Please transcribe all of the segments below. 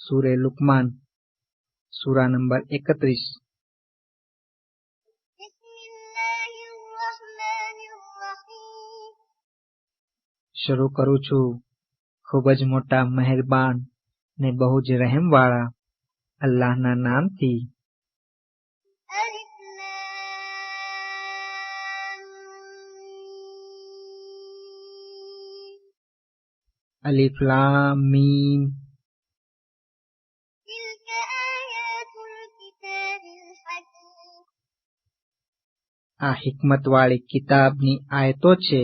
सूरे लुकमान सूरा नंबर 31। शुरू करू छू खूब ज मोटा मेहरबान ने बहु ज रहम वाला अल्लाह ना नाम थी। अलिफ लाम मीम। आ हिकमत वाली किताबनी आयतो छे।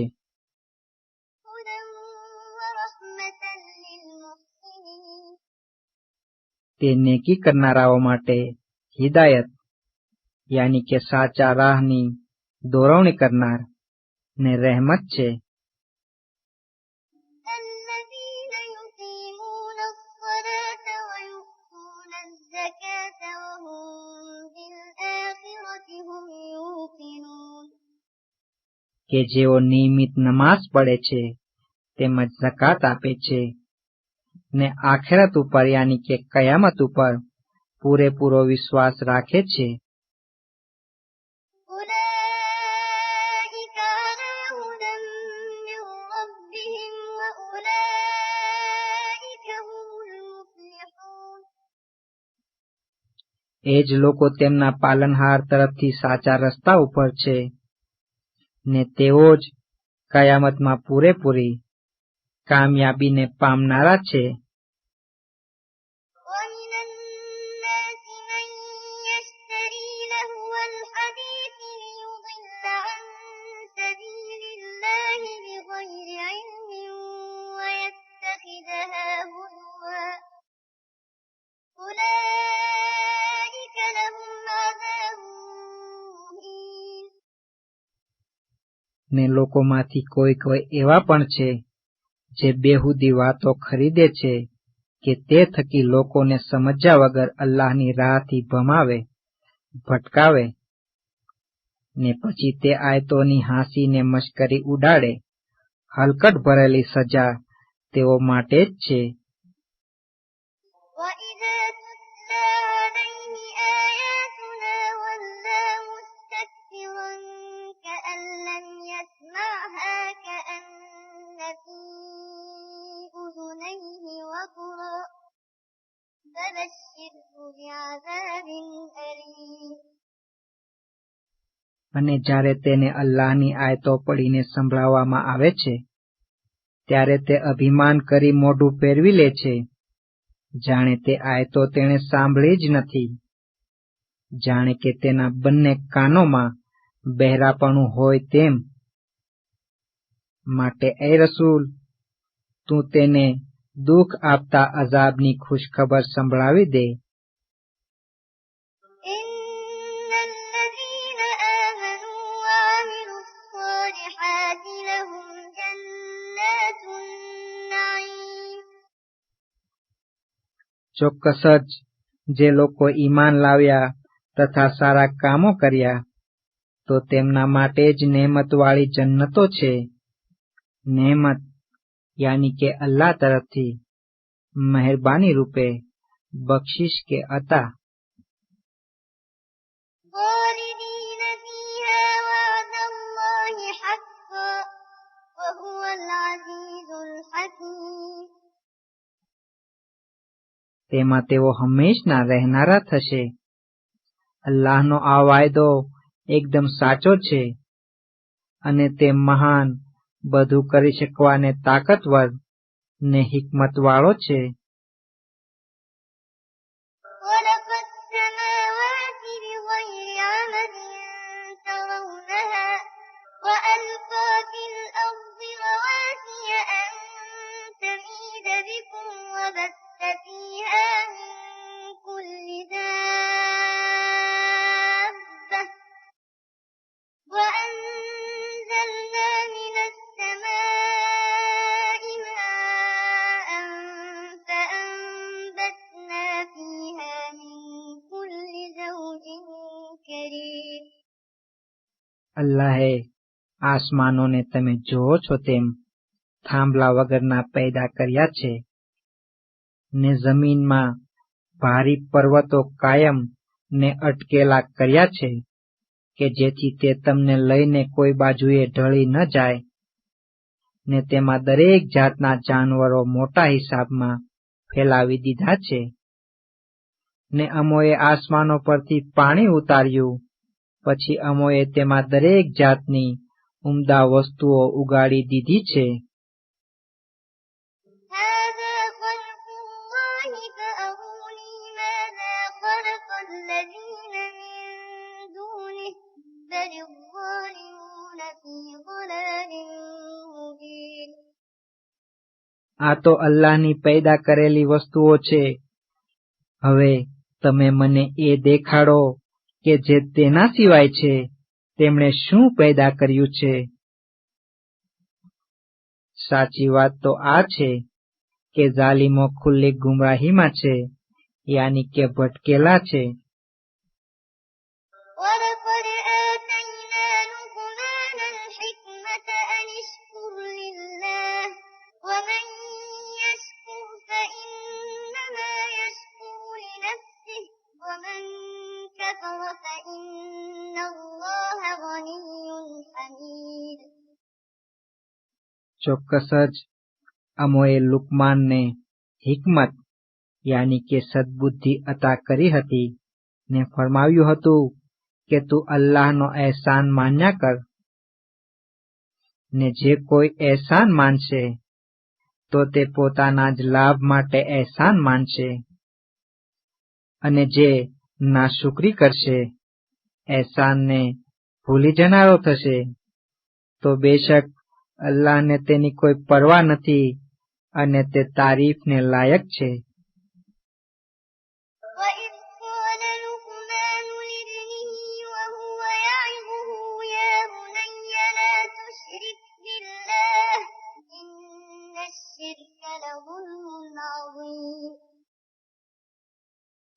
ते नेकी करनाराओ माटे हिदायत यानी के साचा राहनी दोरवणी करनार ने रहमत छे। के जेओ नियमित नमाज पढ़े छे तेमज ज़कात आपे छे ने आखिरत उपर यानी के कयामत उपर पूरेपूरो विश्वास राखे छे। एज लोको तेमना पालनहार तरफथी साचा रस्ता उपर छे ने तेओ ज कयामतमां पूरेपूरी कामयाबी ने पामनारा छे। ने लोकोमांथी कोई कोई एवा पण छे जे बेहुदी वातो खरीदे छे के ते थकी लोकोने समज्या वगर अल्लाहनी राहथी भमावे भटकावे ने पछी ते आयतोनी हांसी ने मश्करी उडाड़े। हलकट भरेली सजा तेओ माटे ज छे। અને જ્યારે તેને અલ્લાહની આયતો પડીને સંભળાવવામાં આવે છે ત્યારે તે અભિમાન કરી મોઢું ફેરવી લે છે જાણે તે આયતો તેણે સાંભળી જ નથી, જાણે કે તેના બંને કાનોમાં બહેરાપણું હોય તેમ। માટે એ રસૂલ તું તેને દુઃખ આપતા અઝાબની ખુશખબર સંભળાવી દે। ચોક્કસ જ જે લોકો ઈમાન લાવ્યા તથા સારા કામો કર્યા તો તેમના માટે જ નેમતવાળી જન્નતો છે। નેમત यानी के अल्लाह तरफथी मेहरबानी रूपे बख्शिश के अता। तेमां तेओ हमेशना रहनारा थशे। अल्लाहनो आ वायदो एकदम साचो छे अने ते महान બધું કરી શકવાને તાકતવર ને हिकमत वाळो छे। अल्लाहे आसमानोने तमे जोवो छो तेम थांभला वगरना पैदा कर्या छे ने जमीन में ભારી પર્વતો કાયમ ને અટકેલા કર્યા છે કે જેથી તે તમને લઈને કોઈ બાજુએ ઢળી ન જાય, ને તેમાં દરેક જાતના જાનવરો મોટા હિસાબમાં ફેલાવી દીધા છે. ને અમોએ આસમાનો પરથી પાણી ઉતાર્યું, પછી અમોએ તેમાં દરેક જાતની ઉમદા વસ્તુઓ ઉગાડી દીધી છે. આ તો અલ્લાહની પેદા કરેલી વસ્તુઓ છે. હવે તમે મને એ દેખાડો કે જે તેના સિવાય છે તેમણે શું પેદા કર્યું છે. સાચી વાત તો આ છે કે જાલિમો ખુલ્લી ગુમરાહીમાં છે, યાની કે ભટકેલા છે. ચોક્કસ જ અમોએ લુકમાનને હિકમત યાની કે સદબુદ્ધિ અતા કરી હતી ને ફરમાવ્યું હતું કે તું અલ્લાહનો અહેસાન માન્યા કર, ને જે કોઈ અહેસાન માનશે તો તે પોતાના જ લાભ માટે અહેસાન માનશે, અને જે નાશુકરી કરશે, અહેસાનને ભૂલી જનારો થશે, તો બેશક અલ્લાહને તેની કોઈ પરવા નથી અને તે તારીફને લાયક છે.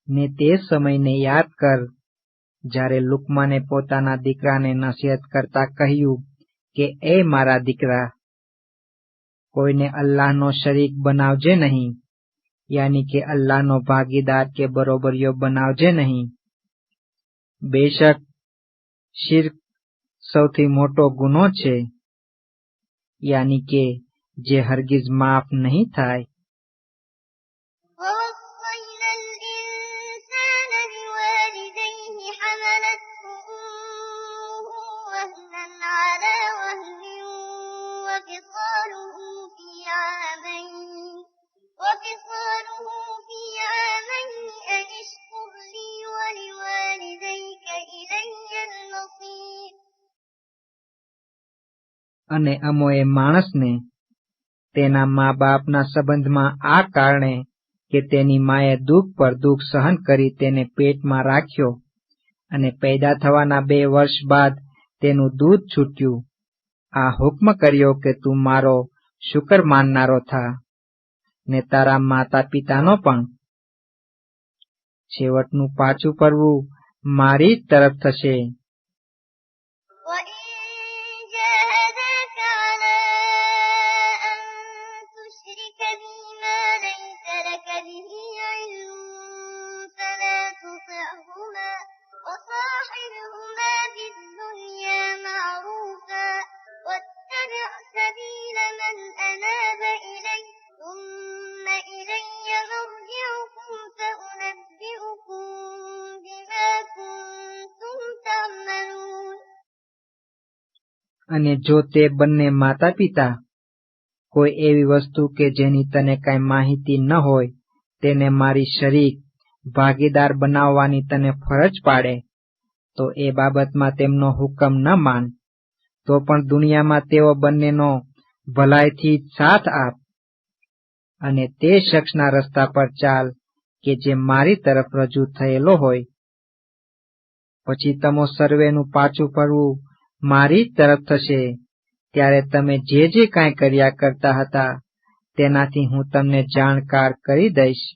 ને તે સમયને યાદ કર જ્યારે લુકમાને પોતાના દીકરાને નસીહત કરતા કહ્યું કે એ મારા દીકરા, કોઈને અલ્લાહનો શરીક બનાવજે નહીં, યાની કે અલ્લાહનો ભાગીદાર કે બરોબરીયો બનાવજે નહીં. બેશક શિર્ક સૌથી મોટો ગુનો છે, યાની કે જે હરગિઝ માફ નહીં થાય. અને અમોએ માણસને તેના મા બાપના સંબંધમાં આ કારણે કે તેની માએ દુઃખ પર દુઃખ સહન કરી તેને પેટમાં રાખ્યો, અને પેદા થવાના 2 વર્ષ બાદ તેનું દૂધ છૂટ્યું, આ હુકમ કર્યો કે તું મારો શુકર માનનારો થા, ને તારા માતા પિતાનો પણ. છેવટનું પાછું ફરવું મારી જ તરફ થશે. અને જો તે બંને માતા પિતા કોઈ એવી વસ્તુ કે જેની તને કાંઈ માહિતી ન હોય તેને મારી શરીક ભાગીદાર બનાવવાની તને ફરજ પાડે, તો એ બાબતમાં તેમનો હુકમ ન માન, તો પણ દુનિયામાં તેઓ બંનેનો ભલાઈથી જ સાથ આપ, અને તે શખ્સના રસ્તા પર ચાલ કે જે મારી તરફ રજૂ થયેલો હોય. પછી તમો સર્વેનું પાછું ફરવું મારી જ તરફ થશે. ત્યારે તમે જે કાંઈ કર્યા કરતા હતા તેનાથી હું તમને જાણકાર કરી દઈશ.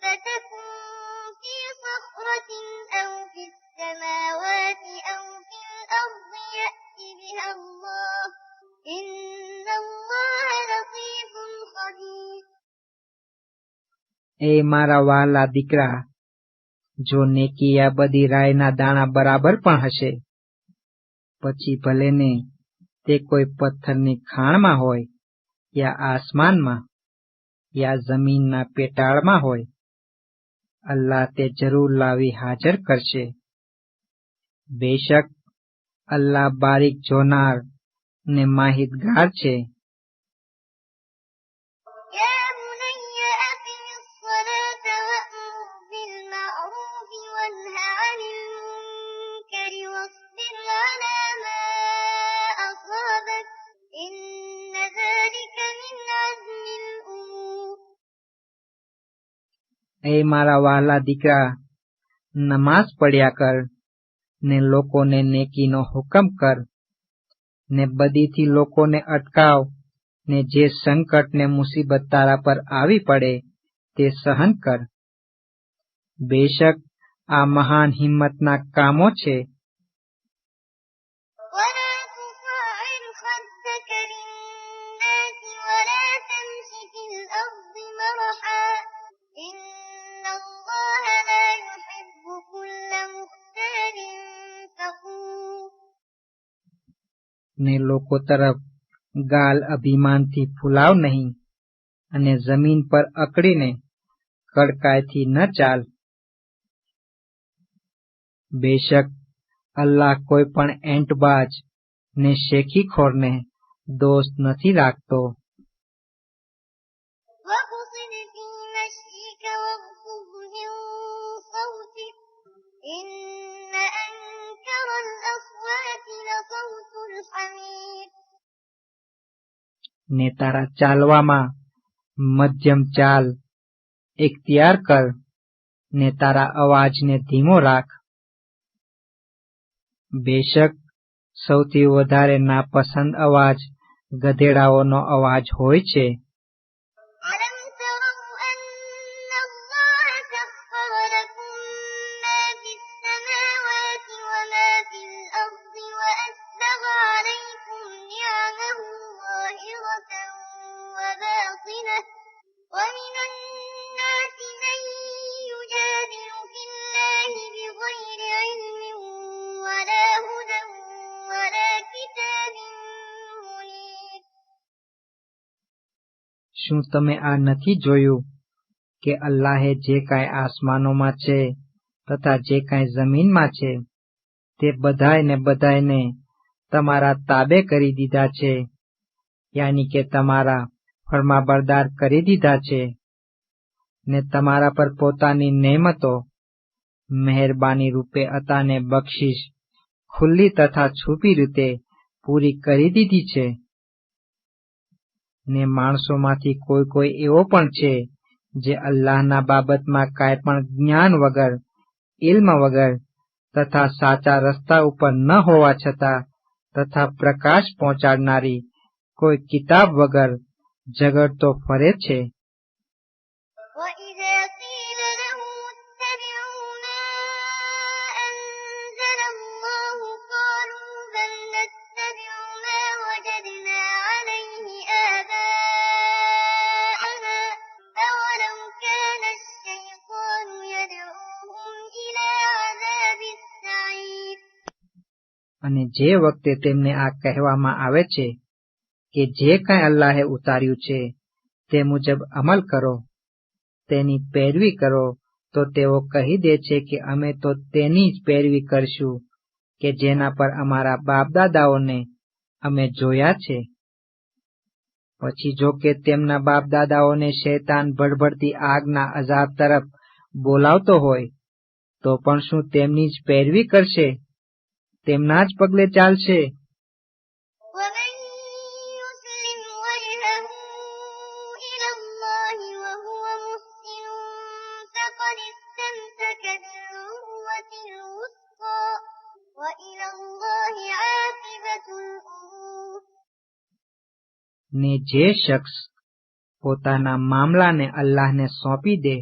فتكن في صخرة أو في السماوات أو في એ મારા વહાલા દીકરા, જો નેકી આ બધી રાયના દાણા બરાબર પણ હશે, પછી ભલે ને તે કોઈ પથ્થરની ખાણમાં હોય, યા આસમાનમાં, યા જમીનના પેટાળમાં હોય, અલ્લાહ તે જરૂર લાવી હાજર કરશે. બેશક અલ્લાહ બારીક જોનાર ને માહિતગાર છે. એ મારા વહાલા દીકરા, નમાઝ પડ્યા કર, ને લોકોને નેકીનો હુકમ કર, ને બદીથી લોકોને અટકાવ, ને જે સંકટ ને મુસીબત તારા પર આવી પડે તે સહન કર. બેશક આ મહાન હિંમતના કામો છે. ને લોકો તરફ ગાલ અભિમાનથી ફૂલાવ નહીં, અને જમીન પર અકડીને કડકાઈથી ન ચાલ. બેશક અલ્લાહ કોઈ પણ એંટબાજ ને શેખીખોરને દોસ્ત નથી રાખતો. ને તારા ચાલવામાં મધ્યમ ચાલ ઇખ્તિયાર કર, ને તારા અવાજને ધીમો રાખ. બેશક સૌથી વધારે નાપસંદ અવાજ ગધેડાઓનો અવાજ હોય છે. શું તમે આ નથી જોયું કે અલ્લાહે જે કાંઈ આસમાનોમાં છે તથા જે કાંઈ જમીનમાં છે તે બધાયને તમારા તાબે કરી દીધા છે, યાની કે તમારા ફરમાબરદાર કરી દીધા છે, ને તમારા પર પોતાની નેમતો મહેરબાની રૂપે અતાને બક્ષિશ ખુલ્લી તથા છુપી રીતે પૂરી કરી દીધી છે. ને માણસોમાંથી કોઈ એવો પણ છે જે અલ્લાહના બાબતમાં કાંઈ પણ જ્ઞાન વગર, ઇલ્મ વગર તથા સાચા રસ્તા ઉપર ન હોવા છતાં તથા પ્રકાશ પહોંચાડનારી કોઈ કિતાબ વગર ઝઘડતો ફરે છે. અને જે વખતે તેમને આ કહેવામાં આવે છે કે જે કાંઈ અલ્લાહે ઉતાર્યું છે તે મુજબ અમલ કરો, તેની પેરવી કરો, તો તેઓ કહી દે છે કે અમે તો તેની જ પેરવી કરશું કે જેના પર અમારા બાપદાદાઓને અમે જોયા છે. પછી જો કે તેમના બાપદાદાઓને શૈતાન ભડભડતી આગના અઝાબ તરફ બોલાવતો હોય તો પણ શું તેમની જ પેરવી કરશે, તેમના જ પગલે ચાલશે? ને જે શખ્સ પોતાના મામલાને અલ્લાહને સોંપી દે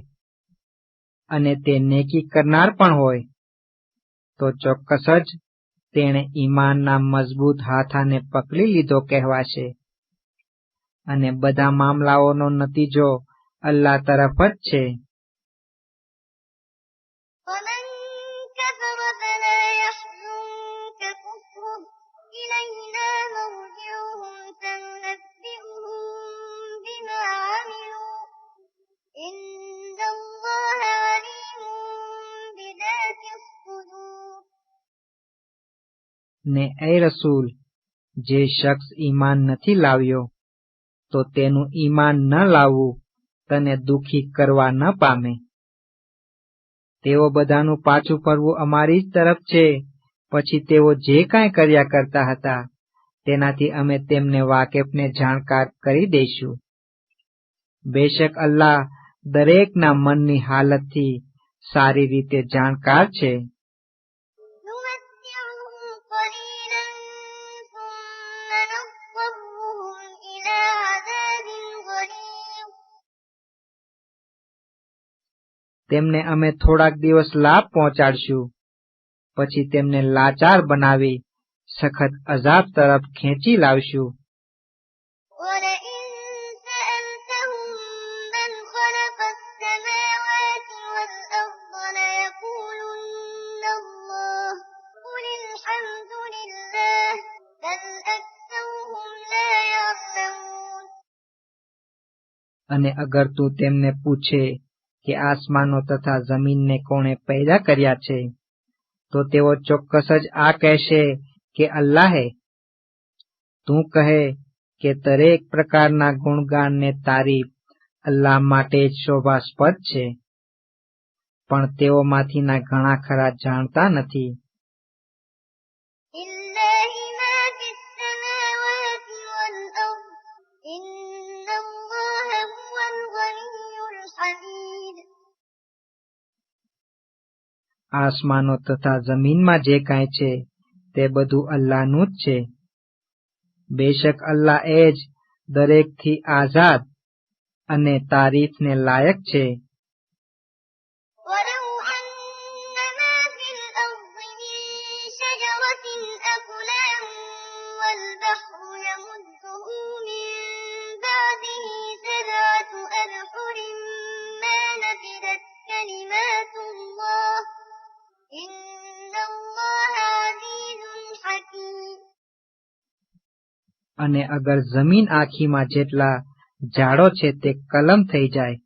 અને તે નેકી કરનાર પણ હોય તો ચોક્કસ જ તેણે ઈમાનના મજબૂત હાથાને પકડી લીધો કહેવાશે. અને બધા મામલાઓનો નતીજો અલ્લાહ તરફ જ છે. كفر فلا يحزنك كفره إلينا مرجعهم فننبئهم بما عملوا إن الله عليم بذات الصدور. ને એ રસૂલ, જે શખ્સ ઈમાન નથી લાવ્યો તો તેનું ઈમાન ન લાવવું તને દુઃખી કરવા ન પામે. તેઓ બધાનું પાછું ફરવું અમારી જ તરફ છે. પછી તેઓ જે કાંઈ કર્યા કરતા હતા તેનાથી અમે તેમને વાકેફને જાણકાર કરી દઈશું. બેશક અલ્લાહ દરેકના મનની હાલતથી સારી રીતે જાણકાર છે. તેમને અમે થોડાક દિવસ લાભ પહોંચાડશું, પછી તેમને લાચાર બનાવી સખત અઝાબ તરફ ખેંચી લાવશું. અને અગર તું તેમને પૂછે કે આસમાનો તથા જમીનને કોણે પેદા કર્યા છે, તો તેઓ ચોક્કસ જ આ કહેશે કે અલ્લાહે. તું કહે કે દરેક પ્રકારના ગુણગાન ને તારીફ અલ્લાહ માટે જ શોભાસ્પદ છે, પણ તેઓમાંથીના ઘણા ખરા જાણતા નથી. આસમાનો તથા જમીનમાં જે કાંઈ છે તે બધું અલ્લાહનું જ છે. બેશક અલ્લાહ એ જ દરેકથી આઝાદ અને તારીફને લાયક છે. અને અગર જમીન આખીમાં જેટલા ઝાડો છે તે કલમ થઈ જાય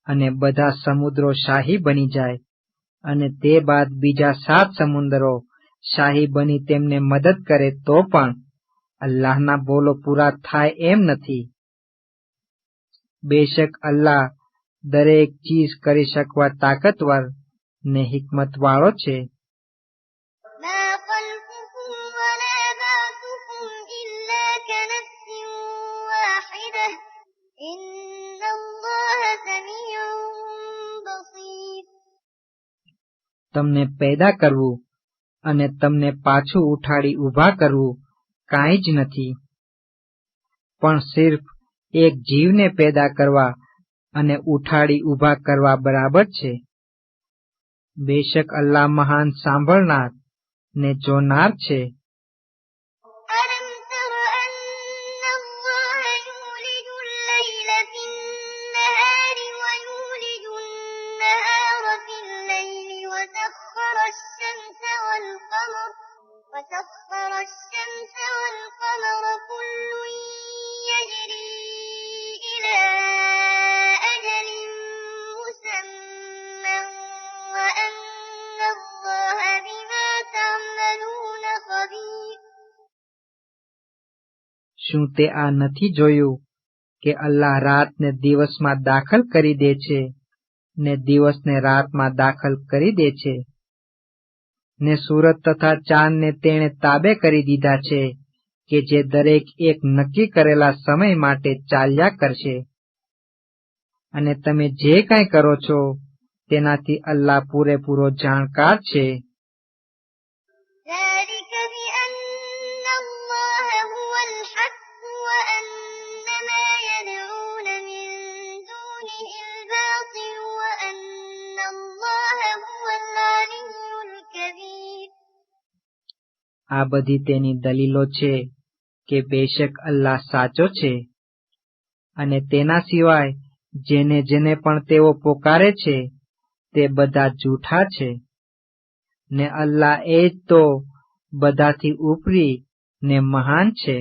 અને બધા સમુદ્રો શાહી બની જાય અને તે બાદ બીજા 7 સમુદ્રો શાહી બની તેમને મદદ કરે તો પણ અલ્લાહના બોલો પૂરા થાય એમ નથી. બેશક અલ્લાહ દરેક ચીજ કરી શકવા તાકતવર ને હિકમત વાળો છે. તમને પેદા કરવું અને તમને પાછું ઉઠાડી ઊભા કરવું કાંઈ જ નથી, પણ સિર્ફ એક જીવને પેદા કરવા અને ઉઠાડી ઊભા કરવા બરાબર છે. બેશક અલ્લાહ મહાન સાંભળનાર ને જોનાર છે. وسخر الشمس والقمر كل يجري إلى أجل مسمى وأن الله بما تعملون خبير. શું તે આ નથી જોયું કે અલ્લાહ રાતને દિવસમાં દાખલ કરી દે છે ને દિવસને રાતમાં દાખલ કરી દે છે, ને સૂરજ તથા ચાંદને તેણે તાબે કરી દીધા છે કે જે દરેક એક નક્કી કરેલા સમય માટે ચાલ્યા કરશે. અને તમે જે કાંઈ કરો છો તેનાથી અલ્લાહ પૂરેપૂરો જાણકાર છે. આ બધી તેની દલીલો છે કે બેશક અલ્લાહ સાચો છે, અને તેના સિવાય જેને પણ તેઓ પોકારે છે તે બધા જૂઠા છે. ને અલ્લાહ એ જ તો બધાથી ઉપરી ને મહાન છે.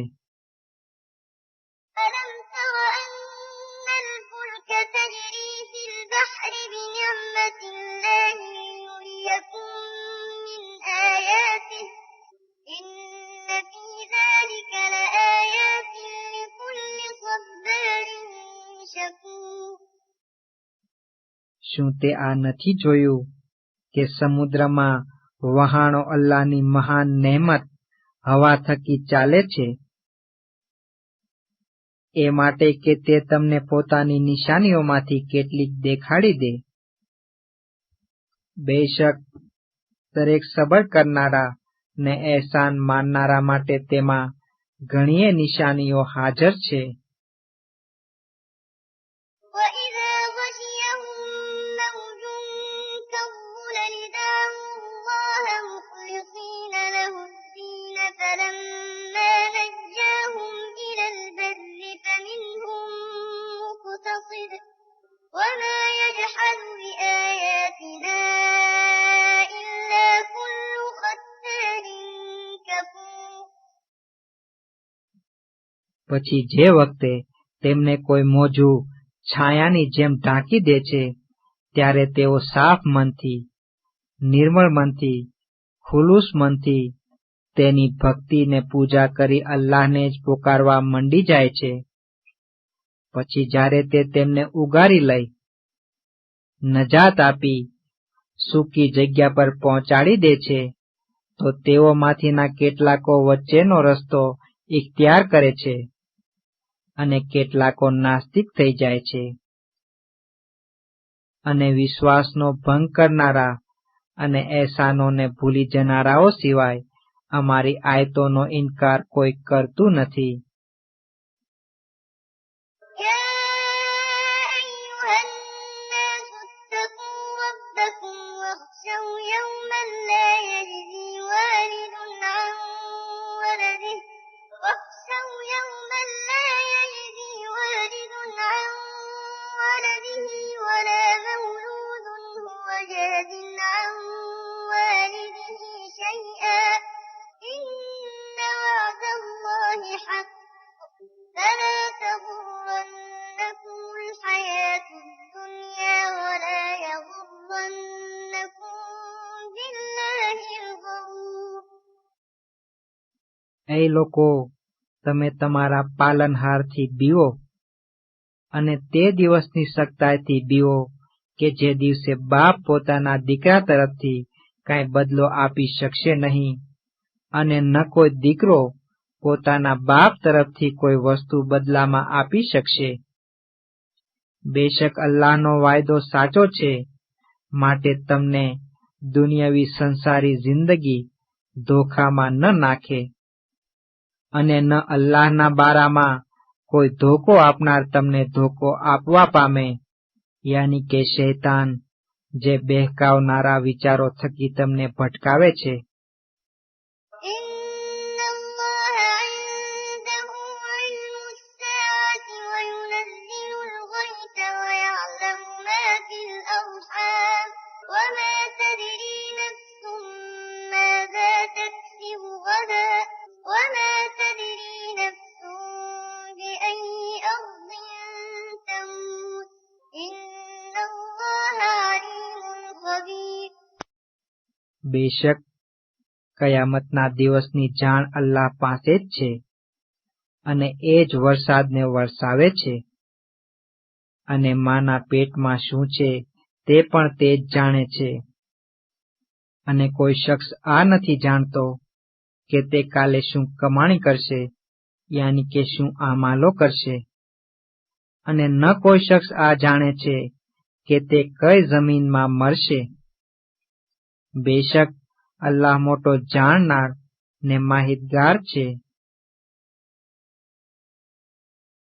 ألم تر أن الفلك تجري في البحر بنعمة الله ليريكم من آياته إن في ذلك لآيات لكل صبار شكور. શું તે આ નથી જોયું કે સમુદ્રમાં વહાણો અલ્લાહની મહાન નહેમત હવા થકી ચાલે છે, એ માટે કે તે તમને પોતાની નિશાનીઓમાંથી કેટલીક દેખાડી દે. બેશક દરેક સબર કરનારા ને એહસાન માનનારા માટે તેમાં ઘણીએ નિશાનીઓ હાજર છે. وإذا غشيهم موج كالظلل دعوا الله مخلصين له الدين فلما نجاهم إلى البر فمنهم مقتصد وما يجحد بآياتنا إلا كل ختار كفور. પછી જે વખતે તેમને કોઈ મોજું છાયાની જેમ ઢાંકી દે છે, ત્યારે તેઓ સાફ મનથી, નિર્મળ મનથી, ખુલુસ મનથી તેની ભક્તિ ને પૂજા કરી અલ્લાહને જ પુકારવા મંડી જાય છે. પછી જ્યારે તે તેમને ઉગારી લઈ, નજાત આપી, સૂકી જગ્યા પર પહોંચાડી દે છે, તો તેઓમાંથીના કેટલાકો વચ્ચેનો રસ્તો ઇખ્તિયાર કરે છે અને કેટલાકો નાસ્તિક થઈ જાય છે. અને વિશ્વાસનો ભંગ કરનારા અને એહસાનોને ભૂલી જનારાઓ સિવાય અમારી આયતોનો ઇનકાર કોઈ કરતું નથી. يا أيها الناس اتقوا ربكم واخشوا يوما لا يجزي والد عن ولده ولا مولود هو جاز عن والده شيئا إن وعد الله حق فلا تغرنكم الحياة الدنيا ولا يغرنكم بالله الغرور. એ લોકો, તમે તમારા પાલનહારથી બીવો અને તે દિવસની સખ્તાઈથી બીવો કે જે દિવસે બાપ પોતાના દીકરા તરફથી કાંઈ બદલો આપી શકશે નહીં અને ન કોઈ દીકરો પોતાના બાપ તરફથી કોઈ વસ્તુ બદલામાં આપી શકશે. બેશક અલ્લાહનો વાયદો સાચો છે, માટે તમને દુનિયાવી સંસારી જિંદગી ધોખામાં ન નાખે અને ન અલ્લાહના બારામાં કોઈ ધોકો આપનાર તમને ધોકો આપવા પામે, યાની કે શૈતાન, જે બહેકાવનારા વિચારો થકી તમને ભટકાવે છે. إن الله عنده علم الساعة وينزل الغيث ويعلم ما في الأرحام وما تدري نفس ماذا تكسب غدا وما تدري نفس بأي أرض تموت إن الله عليم خبير. બેશક કયામતના દિવસની જાણ અલ્લાહ પાસે જ છે અને એ જ વરસાદને વરસાવે છે અને માના પેટમાં શું છે તે પણ તે જ જાણે છે. અને કોઈ શખ્સ આ નથી જાણતો કે તે કાલે શું કમાણી કરશે, યાની કે શું આમાલો કરશે. અને ન કોઈ શખ્સ આ જાણે છે કે તે કઈ જમીનમાં મરશે. બેશક અલ્લાહ મોટો જાણનાર ને માહિતગાર છે.